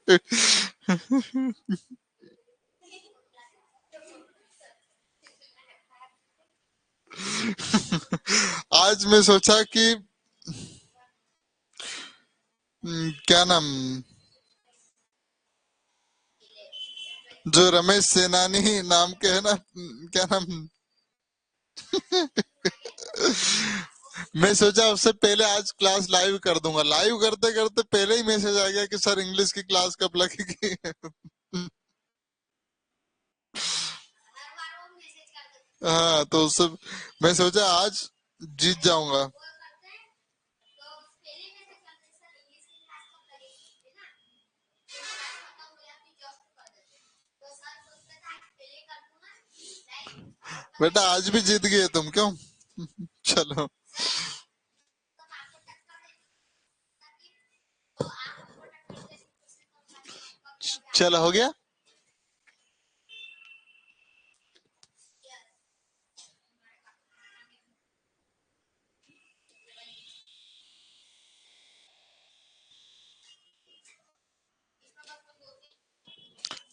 आज मैं सोचा कि क्या नाम, जो रमेश सेनानी नाम के है ना, क्या नाम, मैं सोचा उससे पहले आज क्लास लाइव कर दूंगा। लाइव करते करते पहले ही मैसेज आ गया कि सर इंग्लिश की क्लास कब लगेगी। हाँ, तो उससे मैं सोचा आज जीत जाऊंगा। बेटा आज भी जीत गए तुम, क्यों? चलो। चलो हो गया।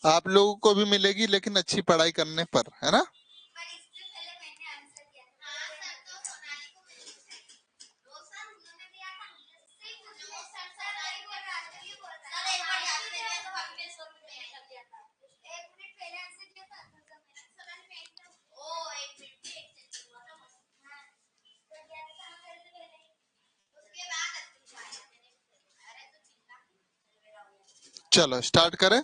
आप लोगों को भी मिलेगी, लेकिन अच्छी पढ़ाई करने पर, है ना। चलो स्टार्ट करें।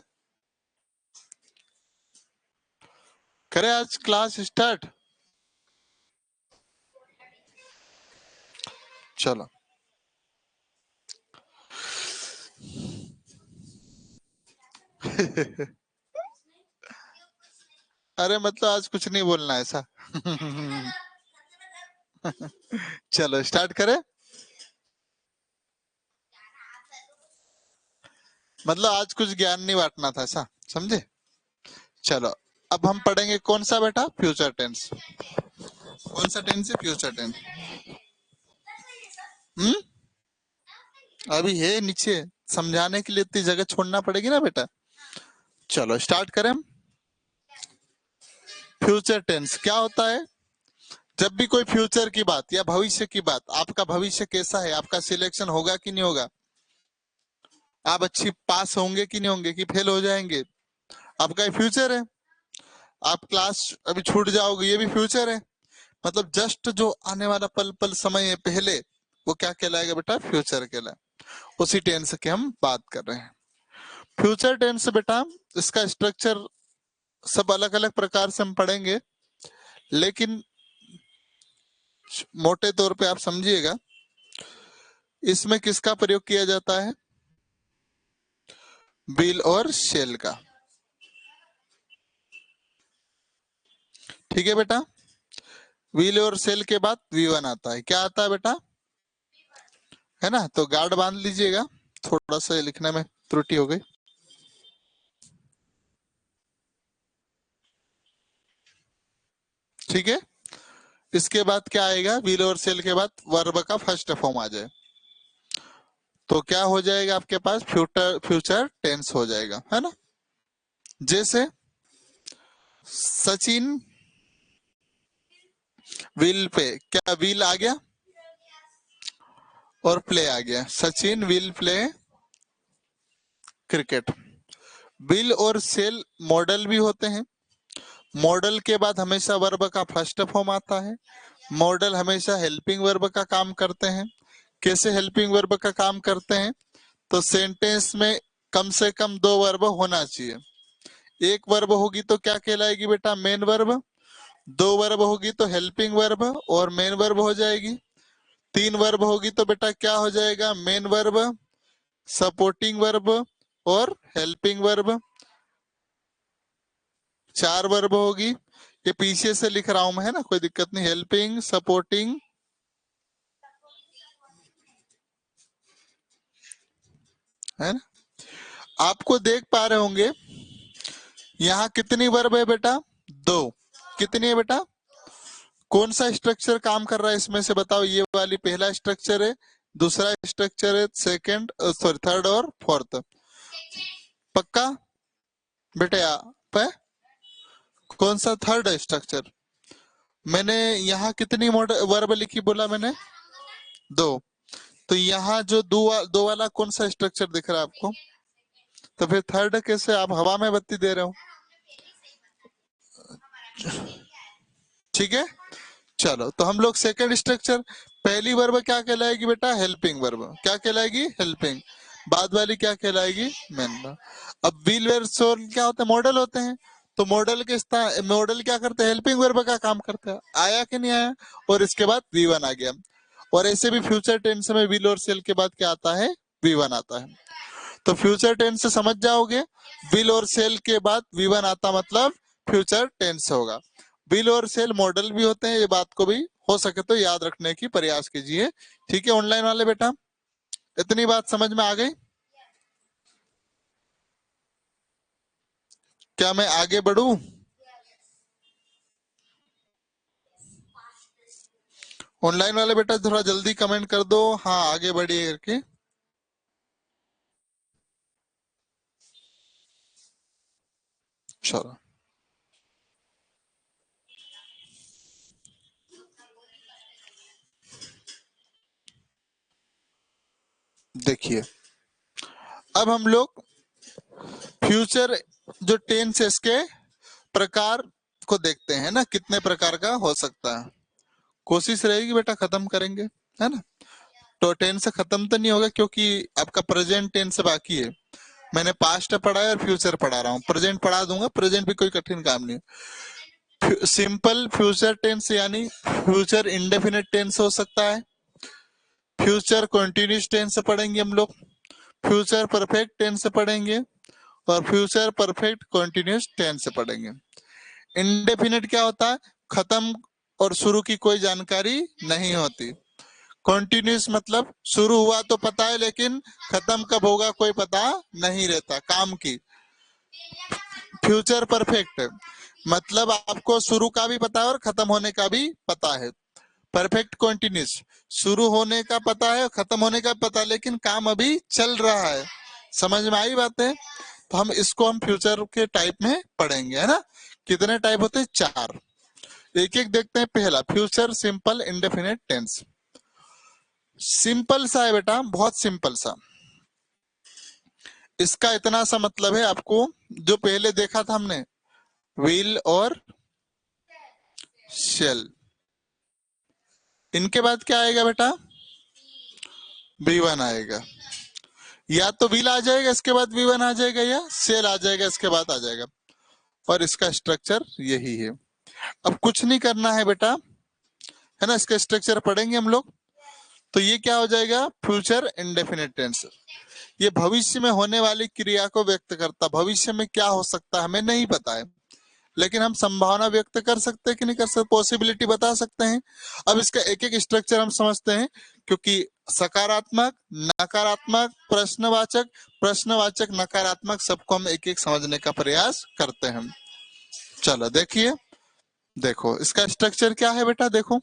करें आज क्लास स्टार्ट। चलो। अरे मतलब आज कुछ नहीं बोलना ऐसा। चलो स्टार्ट करें। मतलब आज कुछ ज्ञान नहीं बांटना था, ऐसा समझे। चलो अब हम पढ़ेंगे कौन सा बेटा, फ्यूचर टेंस। कौन सा टेंस है, फ्यूचर टेंस। हम्म। अभी है नीचे, समझाने के लिए इतनी जगह छोड़ना पड़ेगी ना बेटा। चलो स्टार्ट करें हम। फ्यूचर टेंस क्या होता है? जब भी कोई फ्यूचर की बात या भविष्य की बात, आपका भविष्य कैसा है, आपका सिलेक्शन होगा कि नहीं होगा, आप अच्छी पास होंगे कि नहीं होंगे, कि फेल हो जाएंगे, आपका ये फ्यूचर है। आप क्लास अभी छूट जाओगे, ये भी फ्यूचर है। मतलब जस्ट जो आने वाला पल पल समय है पहले, वो क्या कहलाएगा बेटा, फ्यूचर कहलाए। उसी टेंस की हम बात कर रहे हैं। फ्यूचर टेंस बेटा, इसका स्ट्रक्चर सब अलग अलग प्रकार से हम पढ़ेंगे, लेकिन मोटे तौर पे आप समझिएगा, इसमें किसका प्रयोग किया जाता है, विल और शेल का। ठीक है बेटा। विल और शेल के बाद V1 आता है। क्या आता है बेटा, है ना। तो गार्ड बांध लीजिएगा, थोड़ा सा लिखने में त्रुटि हो गई। ठीक है। इसके बाद क्या आएगा, विल और शेल के बाद वर्ब का फर्स्ट फॉर्म आ जाए, तो क्या हो जाएगा आपके पास, फ्यूचर फ्यूचर टेंस हो जाएगा, है ना। जैसे सचिन विल पे, क्या विल आ गया और प्ले आ गया, Sachin will play cricket. Will और सेल मॉडल भी होते हैं। मॉडल के बाद हमेशा वर्ब का फर्स्ट फॉर्म आता है। मॉडल हमेशा हेल्पिंग वर्ब का काम करते हैं। कैसे हेल्पिंग वर्ब का काम करते हैं, तो सेंटेंस में कम से कम दो वर्ब होना चाहिए। एक वर्ब होगी तो क्या कहलाएगी बेटा, मेन वर्ब। दो वर्ब होगी तो हेल्पिंग वर्ब और मेन वर्ब हो जाएगी। तीन वर्ब होगी तो बेटा क्या हो जाएगा, मेन वर्ब, सपोर्टिंग वर्ब और हेल्पिंग वर्ब। चार वर्ब होगी, ये पीछे से लिख रहा हूं मैं, है ना, कोई दिक्कत नहीं। हेल्पिंग, सपोर्टिंग, है ना। आपको देख पा रहे होंगे यहाँ कितनी वर्ब है बेटा, दो। कितनी है बेटा, कौन सा स्ट्रक्चर काम कर रहा है इसमें से बताओ। ये वाली पहला स्ट्रक्चर है, दूसरा स्ट्रक्चर है सेकंड, सॉरी थर्ड और फोर्थ। पक्का बेटा? आप है कौन सा थर्ड स्ट्रक्चर? मैंने यहाँ कितनी मॉडल वर्ब लिखी बोला मैंने? दो। तो यहाँ जो दो वाला कौन सा स्ट्रक्चर दिख रहा है आपको? तो फिर थर्ड कैसे? आप हवा में बत्ती दे रहे हो। ठीक है, चलो तो हम लोग सेकंड स्ट्रक्चर। पहली वर्ब क्या कहलाएगी बेटा? Helping verb. क्या कहलाएगी? हेल्पिंग। बाद वाली क्या कहलाएगी? Main verb. अब विल वेर सोल क्या होते हैं? मॉडल होते हैं। तो मॉडल के मॉडल क्या करते हैं? हेल्पिंग वर्ब का काम करते हैं। आया कि नहीं आया? और इसके बाद वी वन आ गया। और ऐसे भी फ्यूचर टेंस में विल और सेल के बाद क्या आता है? वी वन आता है। तो फ्यूचर टेंस से समझ जाओगे, विल और सेल के बाद वी वन आता मतलब फ्यूचर टेंस होगा। विल और सेल मॉडल भी होते हैं, ये बात को भी हो सके तो याद रखने की प्रयास कीजिए। ठीक है ऑनलाइन वाले बेटा, इतनी बात समझ में आ गई? क्या मैं आगे बढ़ूं? ऑनलाइन वाले बेटा थोड़ा जल्दी कमेंट कर दो, हाँ आगे बढ़िए करके। चलो देखिए, अब हम लोग फ्यूचर जो टेंस के प्रकार को देखते हैं ना, कितने प्रकार का हो सकता है। कोशिश रहेगी बेटा खत्म करेंगे, है ना? तो टेंस खत्म तो नहीं होगा क्योंकि आपका प्रेजेंट टेंस बाकी है। मैंने पास्ट पढ़ा है और फ्यूचर पढ़ा रहा हूँ, प्रेजेंट पढ़ा दूंगा। प्रेजेंट भी कोई कठिन काम नहीं है। सिंपल फ्यूचर टेंस यानी फ्यूचर इंडेफिनिट टेंस हो सकता है। फ्यूचर कंटिन्यूस टेंस पढ़ेंगे हम लोग। फ्यूचर परफेक्ट टेंस पढ़ेंगे और फ्यूचर परफेक्ट कंटिन्यूस टेंस पढ़ेंगे। इंडेफिनिट क्या होता है? खत्म और शुरू की कोई जानकारी नहीं होती। कॉन्टिन्यूस मतलब शुरू हुआ तो पता है लेकिन खत्म कब होगा कोई पता नहीं रहता काम की। फ्यूचर परफेक्ट मतलब आपको शुरू का भी पता है और खत्म होने का भी पता है। परफेक्ट कॉन्टिन्यूस शुरू होने का पता है और खत्म होने का पता है लेकिन काम अभी चल रहा है। समझ में आई बातें? तो हम इसको हम फ्यूचर के टाइप में पढ़ेंगे, है ना? कितने टाइप होते हैं? चार। एक एक देखते हैं। पहला future simple indefinite tense. Simple सा है बेटा, बहुत सिंपल सा। इसका इतना सा मतलब है आपको, जो पहले देखा था हमने विल और शेल, इनके बाद क्या आएगा बेटा? वी वन आएगा। या तो विल आ जाएगा इसके बाद वी वन आ जाएगा, या शेल आ जाएगा इसके बाद आ जाएगा। और इसका स्ट्रक्चर यही है। अब कुछ नहीं करना है बेटा, है ना? इसका स्ट्रक्चर पढ़ेंगे हम लोग। तो ये क्या हो जाएगा? Future indefinite tense. ये भविष्य में होने वाली क्रिया को व्यक्त करता। भविष्य में क्या हो सकता है हमें नहीं पता है, लेकिन हम संभावना व्यक्त कर सकते हैं कि नहीं कर सकते? पॉसिबिलिटी बता सकते हैं। अब इसका एक एक स्ट्रक्चर हम समझते हैं, क्योंकि सकारात्मक, नकारात्मक, प्रश्नवाचक, प्रश्नवाचक, नकारात्मक, सबको हम एक एक समझने का प्रयास करते हैं। चलो देखिए, देखो इसका स्ट्रक्चर क्या है बेटा? देखो,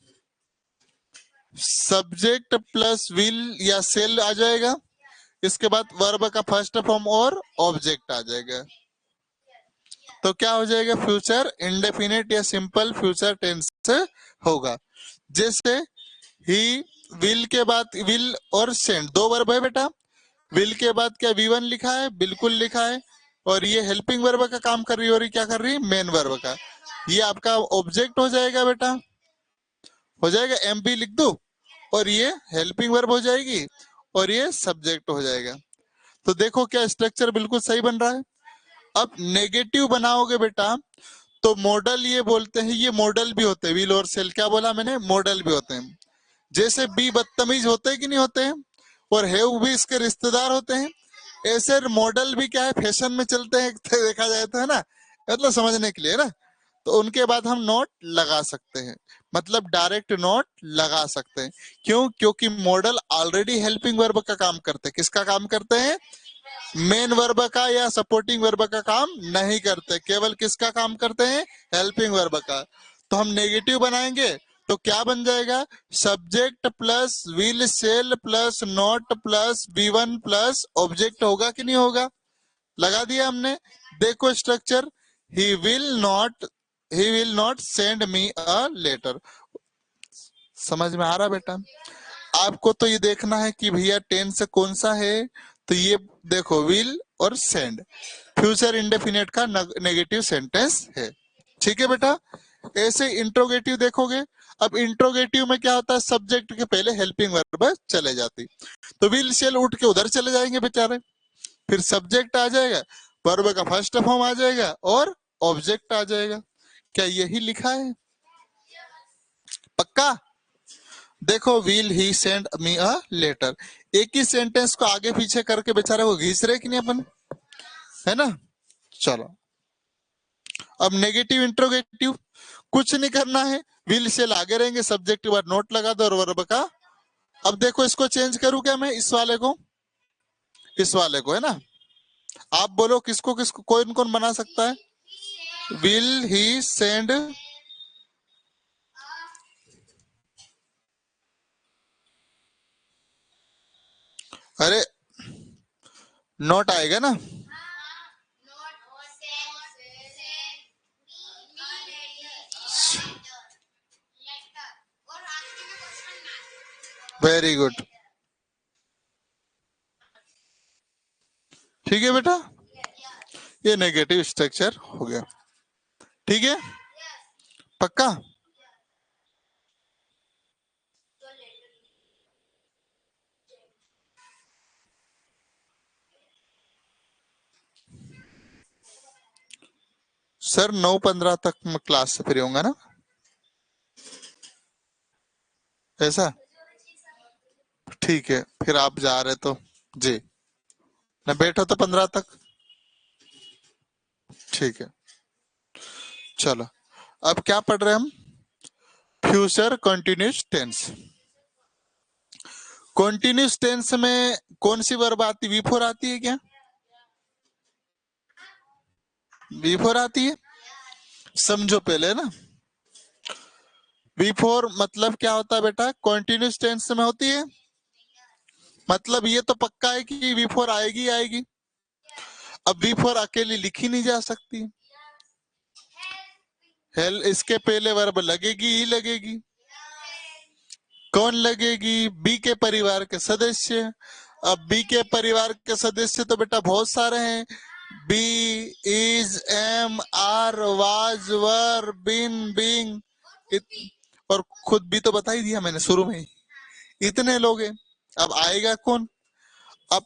सब्जेक्ट प्लस विल या सेल आ जाएगा। इसके बाद वर्ब का फर्स्ट फॉर्म और ऑब्जेक्ट आ जाएगा। तो क्या हो जाएगा? फ्यूचर इंडेफिनिट या सिंपल फ्यूचर टेंस होगा। जैसे ही, विल के बाद विल और सेंड, दो वर्ब है बेटा। विल के बाद क्या वी वन लिखा है? बिल्कुल लिखा है। और ये हेल्पिंग वर्ब का काम कर रही है और ये क्या कर रही है? मेन वर्ब का। ये आपका ऑब्जेक्ट हो जाएगा बेटा, हो जाएगा। एम बी लिख दो और ये हेल्पिंग वर्ब हो जाएगी और ये सब्जेक्ट हो जाएगा। तो देखो क्या स्ट्रक्चर बिल्कुल सही बन रहा है। अब नेगेटिव बनाओगे बेटा तो मॉडल ये बोलते हैं, ये मॉडल भी होते हैं। विल और सेल क्या बोला मैंने? मॉडल भी होते हैं। जैसे बी बदतमीज होते हैं कि नहीं होते हैं, और हेव भी इसके रिश्तेदार होते हैं, ऐसे मॉडल भी क्या है फैशन में चलते हैं देखा जाए तो, है ना? मतलब समझने के लिए ना। तो उनके बाद हम नोट लगा सकते हैं, मतलब डायरेक्ट नोट लगा सकते हैं। क्यों? क्योंकि मॉडल ऑलरेडी हेल्पिंग वर्ब का काम करते हैं। किसका काम करते हैं? मेन वर्ब का या सपोर्टिंग वर्ब का काम नहीं करते, केवल किसका काम करते हैं? हेल्पिंग वर्ब का। तो हम नेगेटिव बनाएंगे तो क्या बन जाएगा? Subject plus will shall plus not plus V one plus object होगा कि नहीं होगा? लगा दिया हमने। देखो structure, he will not, he will not send me a letter. समझ में आ रहा बेटा? आपको तो ये देखना है कि भैया टेंस कौन सा है। तो ये देखो, विल और सेंड फ्यूचर इंडेफिनिट का नेगेटिव सेंटेंस है। ठीक है बेटा। ऐसे इंट्रोगेटिव देखोगे। अब इंट्रोगेटिव में क्या होता है, सब्जेक्ट के पहले हेल्पिंग वर्ब चले जाती, तो विल शेल उठ के उधर चले जाएंगे बेचारे, फिर सब्जेक्ट आ जाएगा, वर्ब का फर्स्ट फॉर्म आ जाएगा और ऑब्जेक्ट आ जाएगा। क्या यही लिखा है? पक्का? देखो, will he send me a letter, एक ही सेंटेंस को आगे पीछे करके बेचारे को घिस रहे कि नहीं अपन, है ना? चलो, अब नेगेटिव इंट्रोगेटिव कुछ नहीं करना है, विल से आगे रहेंगे, सब्जेक्ट के बाद नोट लगा दो और वर्ब का। अब देखो, इसको चेंज करूं क्या मैं, इस वाले को, इस वाले को, है ना? आप बोलो किसको किसको, कौन कौन बना सकता है? विल ही सेंड, अरे नोट आएगा ना? वेरी गुड, ठीक है बेटा, ये नेगेटिव स्ट्रक्चर हो गया। ठीक है, पक्का? सर 9:15 तक मैं क्लास से फ्री होऊंगा ना, ऐसा? ठीक है, फिर आप जा रहे तो जी, मैं बैठा तो 15 तक। ठीक है, चलो। अब क्या पढ़ रहे हैं हम? Future continuous tense. Continuous tense में कौन सी वर्ब आती, वी फोर आती है क्या? वी फोर आती है, समझो पहले ना। वी फोर मतलब क्या होता है बेटा, कंटिन्यूस टेंस में होती है, मतलब ये तो पक्का है कि वी फोर आएगी आएगी। अब वी फोर अकेली लिखी नहीं जा सकती, हेल इसके पहले वर्ब लगेगी ही लगेगी। कौन लगेगी? बी के परिवार के सदस्य। अब बी के परिवार के सदस्य तो बेटा बहुत सारे हैं, be, is, am, are, was, were, been, being, और खुद भी तो बता ही दिया मैंने शुरू में ही, इतने लोग हैं। अब आएगा कौन? अब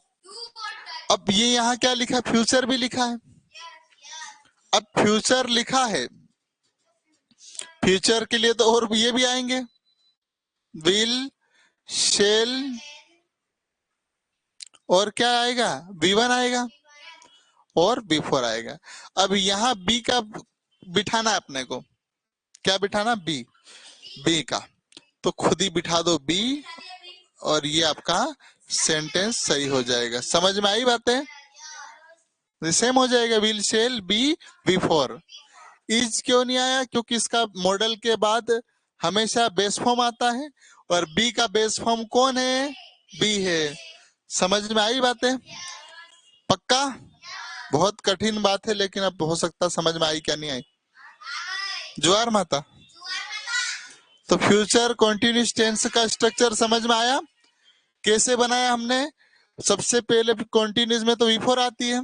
अब ये यहाँ क्या लिखा है, फ्यूचर भी लिखा है। अब फ्यूचर लिखा है, फ्यूचर के लिए तो और ये भी आएंगे, विल, शेल, और क्या आएगा, बी वन आएगा और बी फोर आएगा। अब यहाँ बी का बिठाना है अपने को, क्या बिठाना, बी, बी का, तो खुद ही बिठा दो बी, और ये आपका सेंटेंस सही हो जाएगा। समझ में आई बातें? सेम हो जाएगा, will shall be V four. Is क्यों नहीं आया? क्योंकि इसका मॉडल के बाद हमेशा बेस फॉर्म आता है, और बी का बेस फॉर्म कौन है, बी है। समझ में आई बातें? पक्का? बहुत कठिन बात है, लेकिन अब हो सकता समझ में आई, क्या नहीं आई? ज्वार माता। तो फ्यूचर कंटिन्यूस टेंस का स्ट्रक्चर समझ में आया, कैसे बनाया हमने? सबसे पहले कंटिन्यूस में तो वी फोर आती है।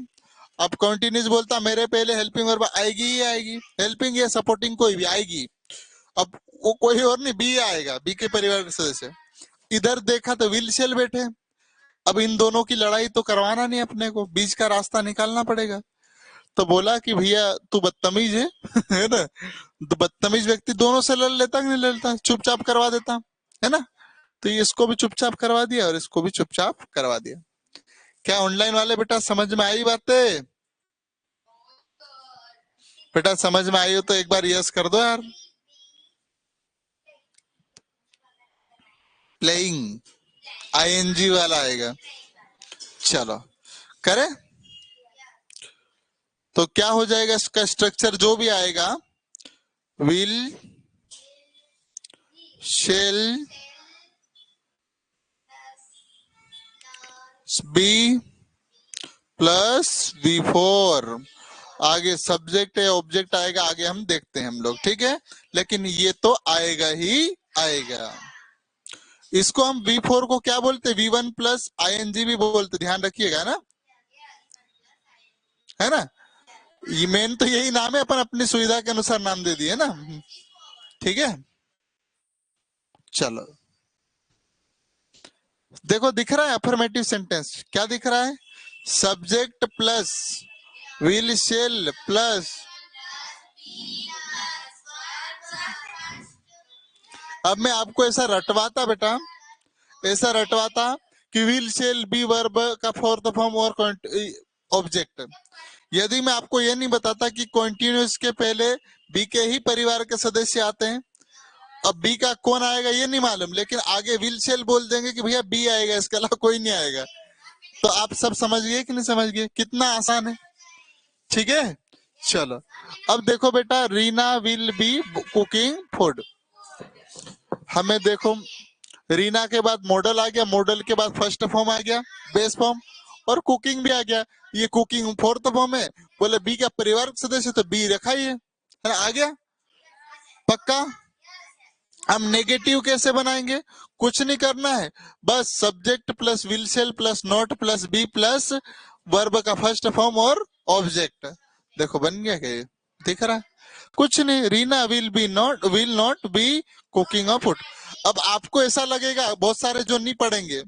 अब कंटिन्यूस बोलता मेरे पहले हेल्पिंग वर्ब आएगी ही आएगी, हेल्पिंग या सपोर्टिंग कोई भी आएगी। अब वो कोई और नहीं, बी आएगा, बी के परिवार के सदस्य। इधर देखा तो विल शेल बैठे। अब इन दोनों की लड़ाई तो करवाना नहीं, अपने को बीच का रास्ता निकालना पड़ेगा। तो बोला कि भैया तू बदतमीज है है ना? तो बदतमीज व्यक्ति दोनों से लड़ लेता कि नहीं लड़ता, चुपचाप करवा देता, है ना? तो ये इसको भी चुपचाप करवा दिया और इसको भी चुपचाप करवा दिया। क्या ऑनलाइन वाले बेटा समझ में आई बातें? बेटा समझ में आई हो तो एक बार यस कर दो यार। प्लेइंग, आईएनजी वाला आएगा। चलो करें, तो क्या हो जाएगा इसका स्ट्रक्चर जो भी आएगा, will, shall, B plus V4। आगे सब्जेक्ट है ऑब्जेक्ट आएगा, आगे हम देखते हैं हम लोग, ठीक है, लेकिन ये तो आएगा ही आएगा। इसको हम V4 को क्या बोलते हैं, V1 प्लस ING भी बोलते, ध्यान रखिएगा ना, है ना। ये मेन तो यही नाम है, अपन अपनी सुविधा के अनुसार नाम दे दिए ना, ठीक है। चलो देखो, दिख रहा है अफर्मेटिव सेंटेंस, क्या दिख रहा है, subject plus will shall plus. अब मैं आपको ऐसा रटवाता बेटा, ऐसा रटवाता कि विल शेल बी वर्ब का फोर्थ फॉर्म और ऑब्जेक्ट, यदि मैं आपको ये नहीं बताता कि कॉन्टिन्यूस के पहले बी के ही परिवार के सदस्य आते हैं, अब बी का कौन आएगा ये नहीं मालूम, लेकिन आगे विल शेल बोल देंगे कि भैया बी आएगा, इसके अलावा कोई नहीं आएगा, तो आप सब समझ गए कि नहीं समझ गए, कितना आसान है, ठीक है। चलो अब देखो बेटा, Reena will be cooking food, हमें देखो रीना के बाद मॉडल आ गया, मॉडल के बाद फर्स्ट फॉर्म आ गया, बेस फॉर्म, और कुकिंग भी आ गया, ये कुकिंग फोर्थ फॉर्म है, बोले बी का परिवार सदस्य तो बी रखा ही है ना, आ गया पक्का। हम नेगेटिव कैसे बनाएंगे, कुछ नहीं करना है, बस subject plus will shall plus not plus be plus verb का फर्स्ट फॉर्म और ऑब्जेक्ट, देखो बन गया क्या ये, दिख रहा है, कुछ नहीं, Reena will not be cooking of food. अब आपको ऐसा लगेगा, बहुत सारे जो नहीं पढ़ेंगे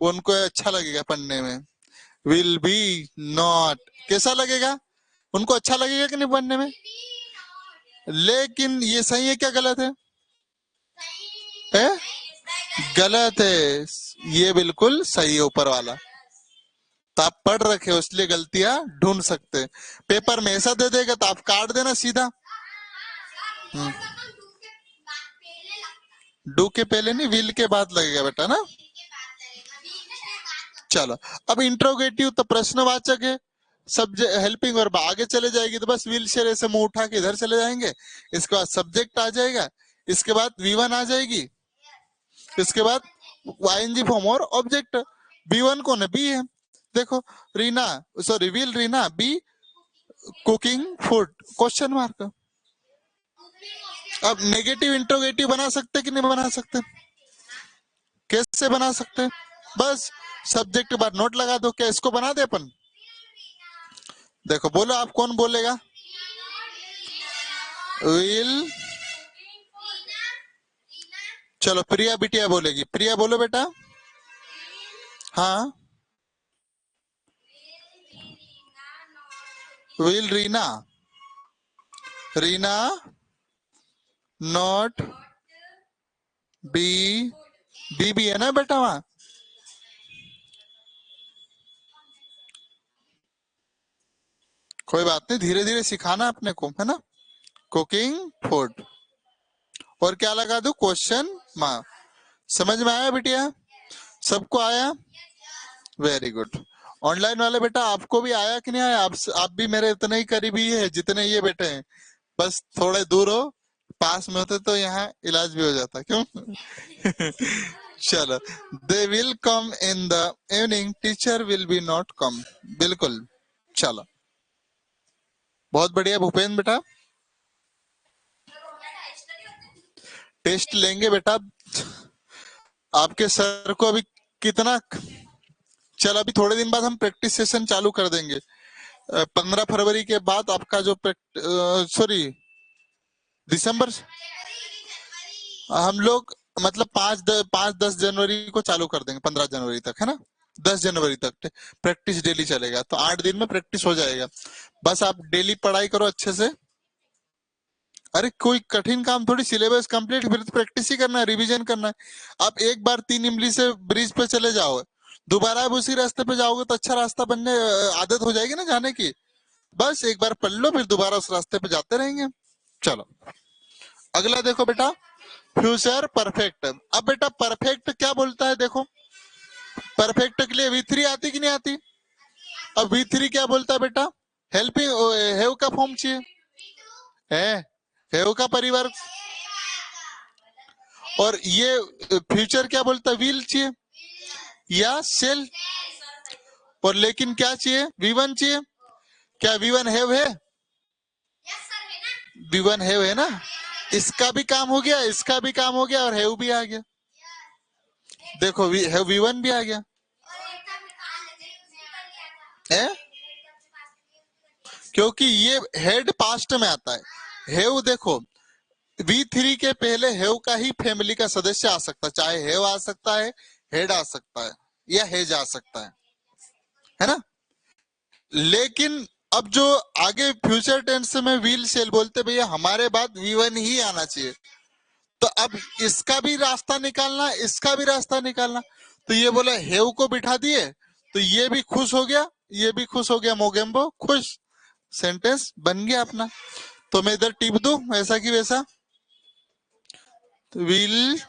उनको अच्छा लगेगा पढ़ने में, विल बी नॉट, कैसा लगेगा, उनको अच्छा लगेगा कि नहीं पढ़ने में, लेकिन ये सही है क्या गलत है, है? गलत है, ये बिल्कुल सही है ऊपर वाला, तो आप पढ़ रखे हो इसलिए गलतियां ढूंढ सकते हैं, पेपर में ऐसा दे देगा तो आप काट देना सीधा। डू के पहले नहीं, विल के बाद लगेगा बेटा ना। चलो अब इंट्रोगेटिव तो प्रश्नवाचक है, सब्जेक्ट हेल्पिंग वर्ब आगे चले जाएगी, तो बस विल शेयर ऐसे मुंह उठा के इधर चले जाएंगे, इसके बाद सब्जेक्ट आ जाएगा, इसके बाद V1 आ जाएगी, इसके बाद ING फॉर्म और ऑब्जेक्ट, B1 कौन है, बी है, देखो Reena, sorry will Reena be cooking food question mark. अब नेगेटिव इंट्रोगेटिव बना सकते कि नहीं बना सकते, कैसे बना सकते, बस सब्जेक्ट के बाद नोट लगा दो, क्या इसको बना दे अपन, देखो बोलो आप कौन बोलेगा, विल, चलो प्रिया बिटिया बोलेगी, प्रिया बोलो बेटा, हाँ, will Reena, Reena not be, be भी है ना बेटा वहां, कोई बात नहीं, धीरे धीरे सिखाना अपने को, है ना, कुकिंग फूड, और क्या लगा दो, क्वेश्चन मार्क, समझ में आया बिटिया, सबको आया, वेरी गुड। ऑनलाइन वाले बेटा आपको भी आया कि नहीं आया, आप भी मेरे इतने ही करीबी है जितने ये बेटे हैं, बस थोड़े दूर हो, पास में होते तो यहाँ इलाज भी हो जाता, क्यों? चलो, they will come in the evening, teacher will be not come, बिल्कुल। चलो बहुत बढ़िया भूपेंद्र बेटा, टेस्ट लेंगे बेटा, आपके सर को अभी कितना, चल अभी थोड़े दिन बाद हम प्रैक्टिस सेशन चालू कर देंगे, 15 फरवरी के बाद आपका जो सॉरी दिसंबर, हम लोग मतलब 5-10 जनवरी को चालू कर देंगे, 15 जनवरी तक, है ना, 10 जनवरी तक प्रैक्टिस डेली चलेगा, तो 8 दिन में प्रैक्टिस हो जाएगा, बस आप डेली पढ़ाई करो अच्छे से, अरे कोई कठिन काम थोड़ी, सिलेबस कंप्लीट, फिर तो प्रैक्टिस ही करना है, रिवीजन करना है, आप एक बार 3 इमली से ब्रिज पे चले जाओ, दोबारा आप उसी रास्ते पे जाओगे तो अच्छा रास्ता बनने, आदत हो जाएगी ना जाने की, बस एक बार पढ़ लो फिर दोबारा उस रास्ते पे जाते रहेंगे। चलो अगला देखो बेटा, फ्यूचर परफेक्ट, अब बेटा परफेक्ट क्या बोलता है, देखो परफेक्ट के लिए V3 आती कि नहीं आती, अब V3 क्या बोलता है बेटा, हेल्पिंग हैव का फॉर्म चाहिए, है हैव का परिवार, और ये फ्यूचर क्या बोलता है, विल चाहिए या सेल, और लेकिन क्या चाहिए, V1 चाहिए। क्या V1 हैव है? V1 हैव है ना, इसका भी काम हो गया, इसका भी काम हो गया और हैव भी आ गया। देखो हैव V1 भी आ गया है, क्योंकि ये हेड पास्ट में आता है। हैव देखो V3 के पहले हैव का ही फैमिली का सदस्य आ सकता है, चाहे हैव आ सकता है, हेड आ सकता है या हेज आ सकता है ना। लेकिन अब जो आगे फ्यूचर टेंस में विल शेल बोलते भैया हमारे बाद V1 ही आना चाहिए, तो अब इसका भी रास्ता निकालना, इसका भी रास्ता निकालना। तो ये बोला हेव को बिठा दिए, तो ये भी खुश हो गया, ये भी खुश हो गया, मोगेम्बो खुश, सेंटेंस बन गया अपना। तो मैं इधर टिप दूं ऐसा कि वैसा, विल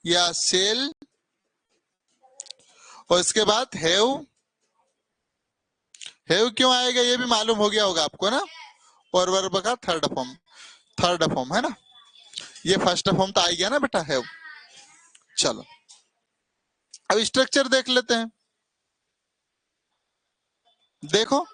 या सेल और इसके बाद हैव। हैव क्यों आएगा ये भी मालूम हो गया होगा आपको ना, और वर्ब का थर्ड फॉर्म, थर्ड फॉर्म है ना, ये फर्स्ट फॉर्म तो आ गया ना बेटा हैव। चलो अब स्ट्रक्चर देख लेते हैं। देखो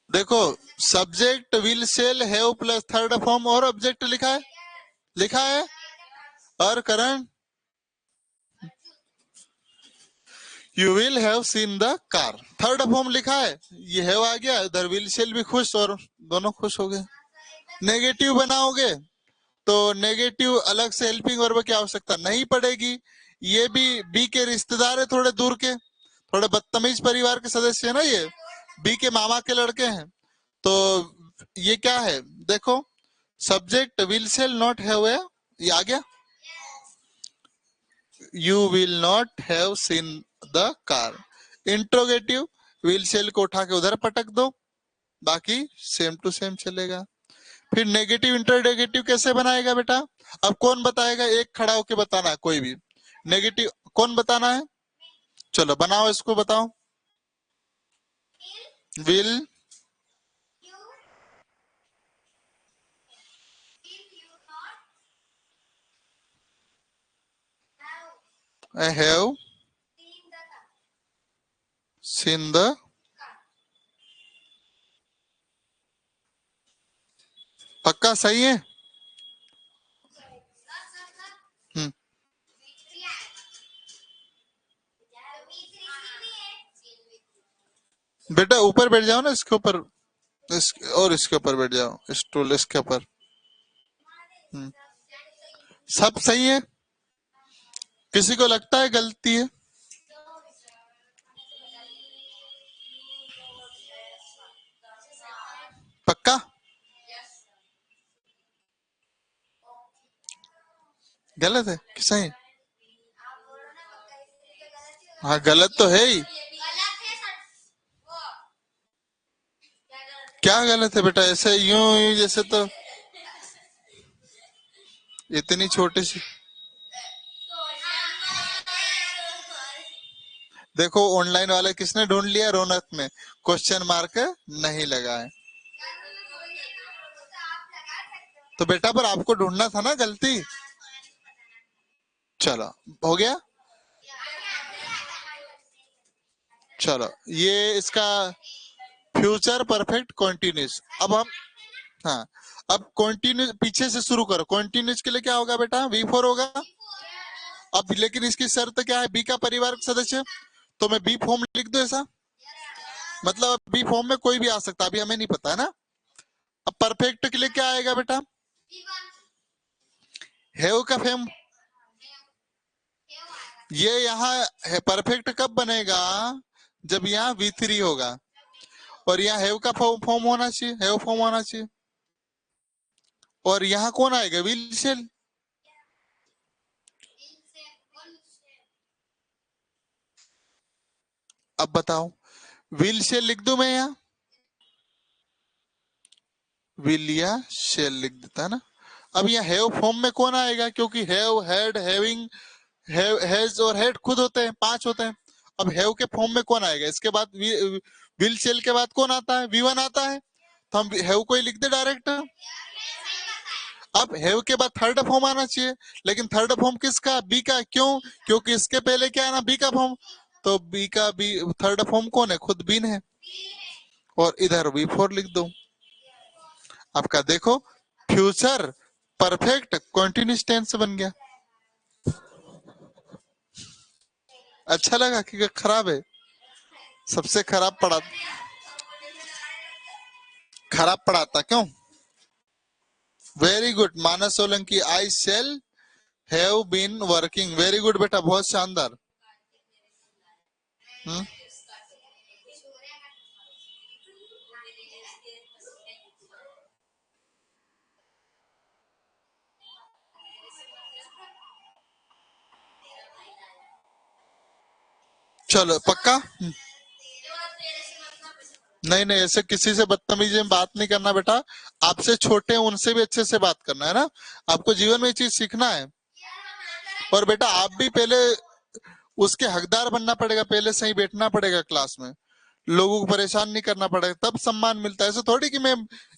देखो subject will shall have plus third form और ऑब्जेक्ट लिखा है, लिखा है और Karan you will have seen the car, third form लिखा है, ये हैव आ गया, उधर विल सेल भी खुश और दोनों खुश हो गए। नेगेटिव बनाओगे तो नेगेटिव अलग से हेल्पिंग वर्ब की आवश्यकता नहीं पड़ेगी, ये भी बी के रिश्तेदार है, थोड़े दूर के, थोड़े बदतमीज परिवार के सदस्य है ना, ये बी के मामा के लड़के हैं। तो ये क्या है देखो, subject will shall not have है, ये आ गया, you will not have seen the car. Interrogative will shall को उठा के उधर पटक दो, बाकी सेम टू सेम चलेगा। फिर नेगेटिव इंटरनेगेटिव कैसे बनाएगा बेटा, अब कौन बताएगा, एक खड़ा होके बताना है कोई भी, नेगेटिव कौन बताना है, चलो बनाओ इसको, बताओ। Will I have seen the, पक्का सही है। हम्म बेटा ऊपर बैठ जाओ ना, इसके ऊपर, और इसके ऊपर बैठ जाओ, स्टूल इसके ऊपर। सब सही है, किसी को लगता है गलती है? पक्का? गलत है कि सही? हाँ गलत तो है ही। क्या गलत है बेटा, ऐसे यूं यूं जैसे तो इतनी छोटी सी, देखो ऑनलाइन वाले किसने ढूंढ लिया, रौनक में क्वेश्चन मार्क नहीं लगा है। तो बेटा पर आपको ढूंढना था ना गलती। चलो हो गया, चलो ये इसका फ्यूचर परफेक्ट कॉन्टिन्यूस। अब हम, हाँ अब कॉन्टिन्यूस पीछे से शुरू करो, कॉन्टिन्यूस के लिए क्या होगा बेटा, V4 होगा। अब लेकिन इसकी शर्त क्या है, बी का परिवार सदस्य, तो मैं बी फॉर्म लिख दूं ऐसा, मतलब बी फॉर्म में कोई भी आ सकता, अभी हमें नहीं पता है ना। अब परफेक्ट के लिए क्या आएगा बेटा, हैव का फॉर्म, ये यहाँ है, परफेक्ट कब बनेगा, जब यहाँ V3 होगा और यहाँ हैव का फॉर्म होना चाहिए, हैव फॉर्म होना चाहिए, और यहाँ कौन आएगा, विल शेल। अब बताओ विल शेल लिख दूं मैं यहाँ, विल या शेल लिख देता है ना। अब यहाँ हैव फॉर्म में कौन आएगा, क्योंकि हैव, हैड, हैविंग, हैज और हेड खुद होते हैं, 5 होते हैं। अब हैव के फॉर्म में कौन आएगा, इसके बाद विल शेल के बाद कौन आता है, V1 आता है, तो हम हैव को ही लिख दे डायरेक्ट। अब हैव के बाद थर्ड फॉर्म आना चाहिए, लेकिन थर्ड फॉर्म किसका? बी का। क्यों? क्योंकि इसके पहले क्या है ना, बी का फॉर्म। तो बी का बी थर्ड फॉर्म कौन है? खुद बीन है। और इधर वी फोर लिख दो। आपका देखो फ्यूचर परफेक्ट कॉन्टिन्यूस टेंस बन गया। अच्छा लगा कि खराब है? सबसे खराब पढ़ाता क्यों? Very good Manas Solanki, I shall have been working. Very good बेटा, बहुत शानदार। हम्म, चलो पक्का। नहीं नहीं, ऐसे किसी से बदतमीजी में बात नहीं करना बेटा। आपसे छोटे हैं उनसे भी अच्छे से बात करना है ना। आपको जीवन में ये चीज सीखना है। और बेटा आप भी पहले उसके हकदार बनना पड़ेगा, पहले सही बैठना पड़ेगा क्लास में, लोगों को परेशान नहीं करना पड़ेगा, तब सम्मान मिलता है। ऐसे थोड़ी कि मैं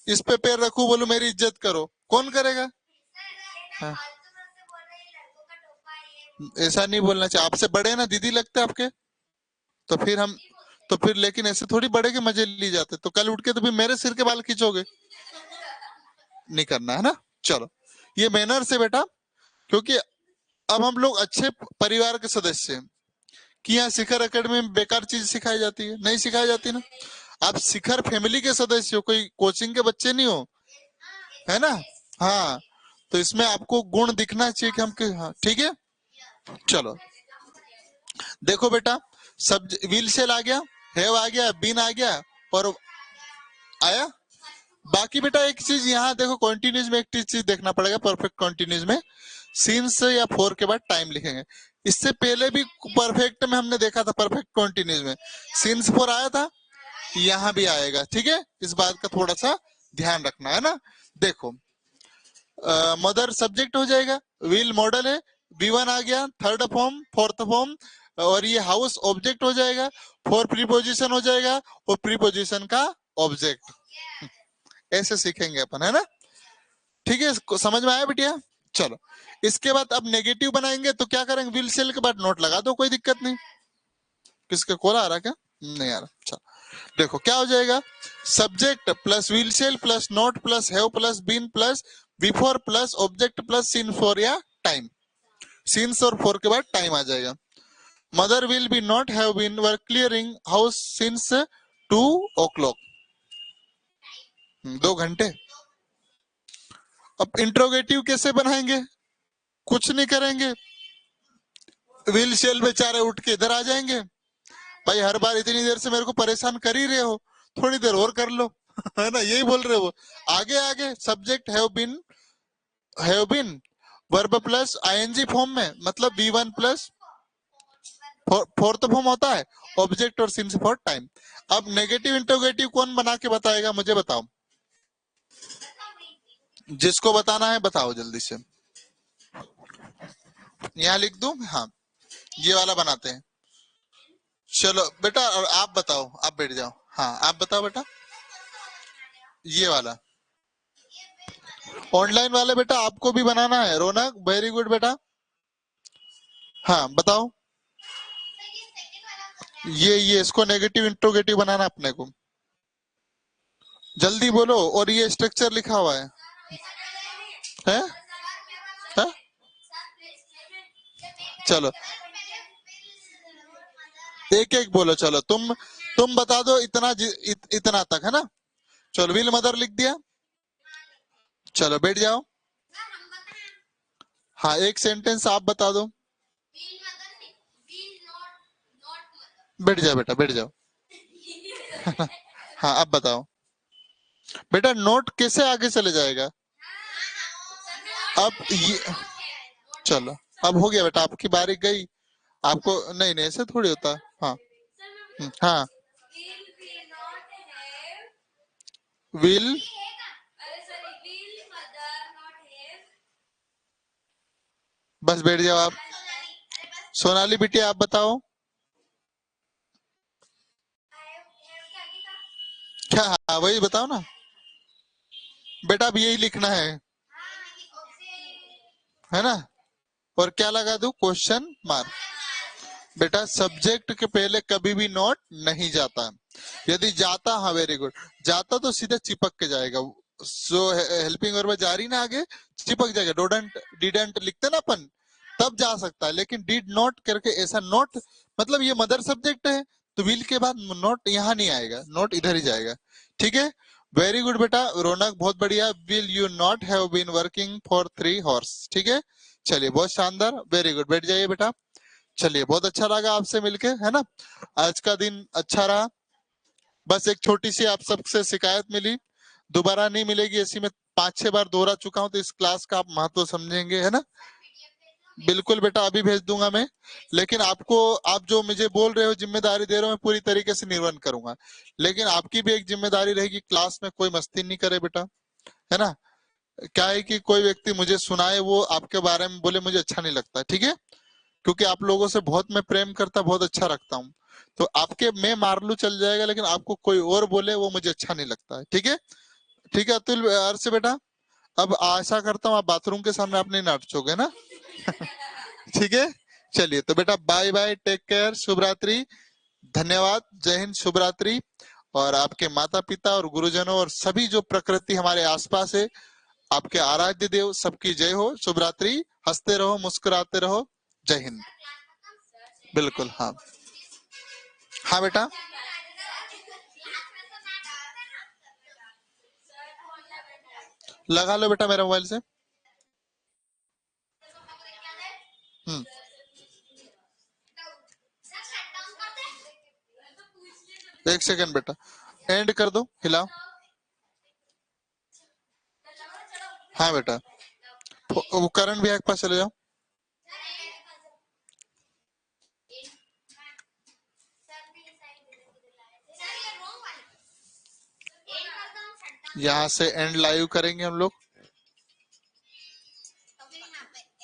इस पे पैर रखूं बोलूं मेरी इज्जत करो, कौन करेगा? हाँ, ऐसा नहीं बोलना चाहिए। आपसे बड़े हैं ना, दीदी लगते हैं आपके। तो फिर हम तो फिर लेकिन ऐसे थोड़ी बड़े के मजे लिए जाते। तो कल उठ के तो फिर मेरे सिर के बाल खींचोगे, नहीं करना है ना। चलो ये मैनर से बेटा, क्योंकि अब हम लोग अच्छे परिवार के सदस्य हैं कि यहाँ शिखर एकेडमी में बेकार चीज सिखाई जाती है? नहीं सिखाई जाती ना। आप शिखर फैमिली के सदस्य हो, कोई कोचिंग के बच्चे नहीं हो, है ना। हाँ, तो इसमें आपको गुण दिखना चाहिए कि हाँ ठीक है। चलो देखो बेटा, सब व्हील सेल आ गया, हैव आ गया, बीन आ गया, और आया। बाकी बेटा एक चीज यहाँ देखो, कॉन्टिन्यूज में एक चीज देखना पड़ेगा। परफेक्ट कॉन्टिन्यूज में सिंस या फोर के बाद टाइम लिखेंगे। इससे पहले भी परफेक्ट में हमने देखा था, परफेक्ट कॉन्टिन्यूज में सिंस फोर आया था, यहाँ भी आएगा। ठीक है, इस बात का थोड़ा सा ध्यान रखना है ना। देखो मदर सब्जेक्ट हो जाएगा, व्हील मॉडल है, बी वन आ गया, थर्ड फॉर्म, फोर्थ फॉर्म, और ये हाउस ऑब्जेक्ट हो जाएगा, फोर प्रीपोजिशन हो जाएगा, और प्रीपोजिशन का ऑब्जेक्ट। ऐसे सीखेंगे अपन, है ना। ठीक है, इसको समझ में आया बिटिया? चलो इसके बाद अब नेगेटिव बनाएंगे तो क्या करेंगे? विल सेल के बाद नोट लगा दो, कोई दिक्कत नहीं। किसके कॉल आ रहा क्या? नहीं आ रहा। चलो देखो क्या हो जाएगा, subject plus will shall plus not plus have plus been plus before plus object plus since for या टाइम। सीन्स और फोर के बाद टाइम आ जाएगा। Mother will be not have been were clearing house since 2 o'clock। 2 घंटे। अब interrogative कैसे बनाएंगे? कुछ नहीं करेंगे, व्हील सेल बेचारे उठ के इधर आ जाएंगे। भाई हर बार इतनी देर से मेरे को परेशान कर ही रहे हो, थोड़ी देर और कर लो। है ना, यही बोल रहे हो। आगे आगे subject have been verb plus ING form में, मतलब V one plus fourth form होता है, ऑब्जेक्ट और सिंस फॉर टाइम। अब नेगेटिव इंटरोगेटिव कौन बना के बताएगा, मुझे बताओ। जिसको बताना है बताओ जल्दी से। यहाँ लिख दूं? हाँ, ये वाला बनाते हैं। चलो बेटा, और आप बताओ, आप बैठ जाओ। हाँ आप बताओ बेटा, ये वाला ऑनलाइन वाले बेटा आपको भी बनाना है। रौनक वेरी गुड बेटा। हाँ बताओ, ये इसको नेगेटिव इंट्रोगेटिव बनाना अपने को। जल्दी बोलो, और ये स्ट्रक्चर लिखा हुआ है? है? चलो एक एक बोलो। चलो तुम बता दो इतना इतना तक, है ना। चलो विल मदर लिख दिया। चलो बैठ जाओ। हाँ एक सेंटेंस आप बता दो। बैठ जाओ बेटा, बैठ जाओ। हाँ अब बताओ बेटा, नोट कैसे आगे चले जाएगा? अब ये चलो, अब हो गया बेटा, आपकी बारी गई। आपको नहीं नहीं, ऐसे थोड़ी होता। हाँ हाँ, विल, बस बैठ जाओ आप। सोनाली बेटी आप बताओ। क्या? हाँ वही बताओ ना बेटा, अब यही लिखना है। है ना। और क्या लगा दूं, क्वेश्चन मार्क। बेटा सब्जेक्ट के पहले कभी भी नोट नहीं जाता, यदि जाता, हाँ वेरी गुड, जाता तो सीधे चिपक के जाएगा। जो हेल्पिंग वर्ब जा रही ना आगे, चिपक जाएगा। डोडंट डिडंट लिखते ना अपन, तब जा सकता है, लेकिन डिड नॉट करके ऐसा नॉट, मतलब ये मदर सब्जेक्ट है, तो विल के बाद नॉट यहाँ नहीं आएगा, नॉट इधर ही जाएगा। ठीक है, वेरी गुड बेटा रौनक, बहुत बढ़िया। Will you not have been working for 3 hours। ठीक है, चलिए बहुत शानदार, वेरी गुड, बैठ जाइए बेटा। चलिए बहुत अच्छा लगा आपसे मिलके, है ना। आज का दिन अच्छा रहा। बस एक छोटी सी आप सबसे शिकायत मिली, दोबारा नहीं मिलेगी ऐसी। मैं 5-6 बार दोहरा चुका हूं, तो इस क्लास का आप महत्व समझेंगे, है ना। बिल्कुल बेटा अभी भेज दूंगा मैं, लेकिन आपको, आप जो मुझे बोल रहे हो जिम्मेदारी दे रहे हो, मैं पूरी तरीके से निर्वहन करूंगा। लेकिन आपकी भी एक जिम्मेदारी रहेगी, क्लास में कोई मस्ती नहीं करे बेटा, है ना। क्या है कि कोई व्यक्ति मुझे सुनाए, वो आपके बारे में बोले, मुझे अच्छा नहीं लगता। ठीक है, क्योंकि आप लोगों से बहुत मैं प्रेम करता, बहुत अच्छा रखता हूँ। तो आपके मैं मार लू चल जाएगा, लेकिन आपको कोई और बोले वो मुझे अच्छा नहीं लगता है। ठीक है, ठीक है अतुल अर्ष बेटा, अब आशा करता हूँ आप बाथरूम के सामने आप नहीं नाचोगे ना। ठीक है, चलिए तो बेटा बाय बाय, टेक केयर, शुभ रात्रि, धन्यवाद, जय हिंद, शुभ रात्रि। और आपके माता पिता और गुरुजनों और सभी जो प्रकृति हमारे आसपास है, आपके आराध्य देव, सबकी जय हो, शुभ रात्रि, हंसते रहो, मुस्कुराते रहो, जय हिंद। बिल्कुल हाँ, हाँ बेटा, लगा लो बेटा मेरे मोबाइल से। हम्म, एक सेकंड बेटा, एंड कर दो, हिलाओ। हाँ बेटा, वो करण भैया के पास चले जाओ। यहाँ से एंड लाइव करेंगे हम लोग।